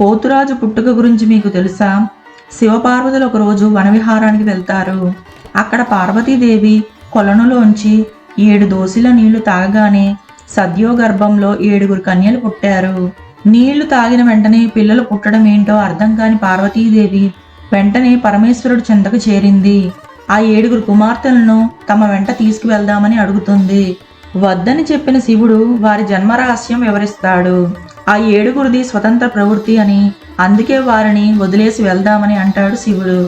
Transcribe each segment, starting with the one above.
పోతురాజు పుట్టుక గురించి మీకు తెలుసా? శివపార్వతులు ఒకరోజు వనవిహారానికి వెళ్తారు. అక్కడ పార్వతీదేవి కొలనులోంచి 7 దోసిల నీళ్లు తాగగానే సద్యోగర్భంలో 7 కన్యలు పుట్టారు. నీళ్లు తాగిన వెంటనే పిల్లలు పుట్టడం ఏంటో అర్థం కాని పార్వతీదేవి వెంటనే పరమేశ్వరుడు చెంతకు చేరింది. ఆ 7 కుమార్తెలను తమ వెంట తీసుకువెళ్దామని అడుగుతుంది. వద్దని చెప్పిన శివుడు వారి జన్మరహస్యం వివరిస్తాడు. ఆ 7 స్వతంత్ర ప్రవృత్తి అని, అందుకే వారిని వదిలేసి వెళ్దామని అంటాడు శివుడు.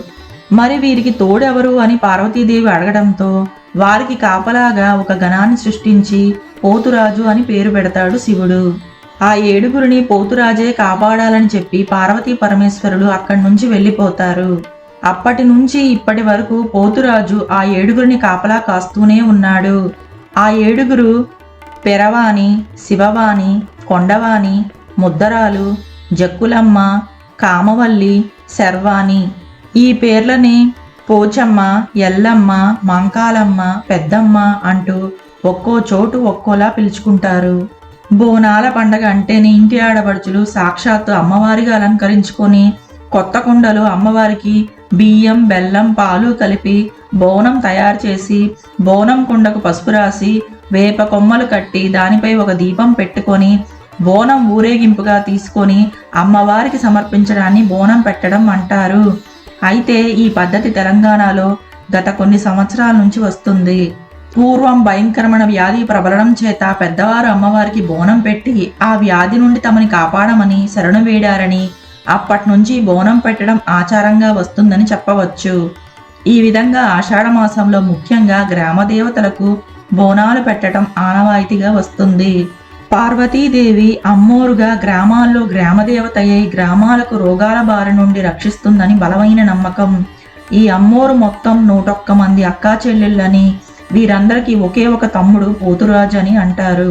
మరి వీరికి తోడెవరు అని పార్వతీదేవి అడగడంతో వారికి కాపలాగా ఒక గణాన్ని సృష్టించి పోతురాజు అని పేరు పెడతాడు శివుడు. ఆ 7 పోతురాజే కాపాడాలని చెప్పి పార్వతీ పరమేశ్వరులు అక్కడి నుంచి వెళ్ళిపోతారు. అప్పటి నుంచి ఇప్పటి వరకు పోతురాజు ఆ 7 కాపలా కాస్తూనే ఉన్నాడు. ఆ 7 పెరవాణి, శివవాణి, కొండవాణి, ముద్దరాలు, జక్కులమ్మ, కామవల్లి, శర్వాణి. ఈ పేర్లని పోచమ్మ, ఎల్లమ్మ, మంకాలమ్మ, పెద్దమ్మ అంటూ ఒక్కో చోటు ఒక్కోలా పిలుచుకుంటారు. బోనాల పండగ అంటేనే ఇంటి ఆడపడుచులు సాక్షాత్తు అమ్మవారిగా అలంకరించుకొని కొత్త కుండలు అమ్మవారికి బియ్యం, బెల్లం, పాలు కలిపి బోనం తయారు చేసి బోనం కుండకు పసుపు రాసి వేప కొమ్మలు కట్టి దానిపై ఒక దీపం పెట్టుకొని బోనం ఊరేగింపుగా తీసుకొని అమ్మవారికి సమర్పించడాన్ని బోనం పెట్టడం అంటారు. అయితే ఈ పద్ధతి తెలంగాణలో గత కొన్ని సంవత్సరాల నుంచి వస్తుంది. పూర్వం భయంకరమైన వ్యాధి ప్రబలడం చేత పెద్దవారు అమ్మవారికి బోనం పెట్టి ఆ వ్యాధి నుండి తమని కాపాడమని శరణు వేడారని అప్పటి నుంచి బోనం పెట్టడం ఆచారంగా వస్తుందని చెప్పవచ్చు. ఈ విధంగా ఆషాఢ మాసంలో ముఖ్యంగా గ్రామ దేవతలకు బోనాలు పెట్టడం ఆనవాయితీగా వస్తుంది. పార్వతీదేవి అమ్మోరుగా గ్రామాల్లో గ్రామదేవతయ్యై గ్రామాలకు రోగాల బారి నుండి రక్షిస్తుందని బలమైన నమ్మకం. ఈ అమ్మోరు మొత్తం 101 మంది అక్కా చెల్లెళ్ళని, వీరందరికీ ఒకే ఒక తమ్ముడు పోతురాజు అని అంటారు.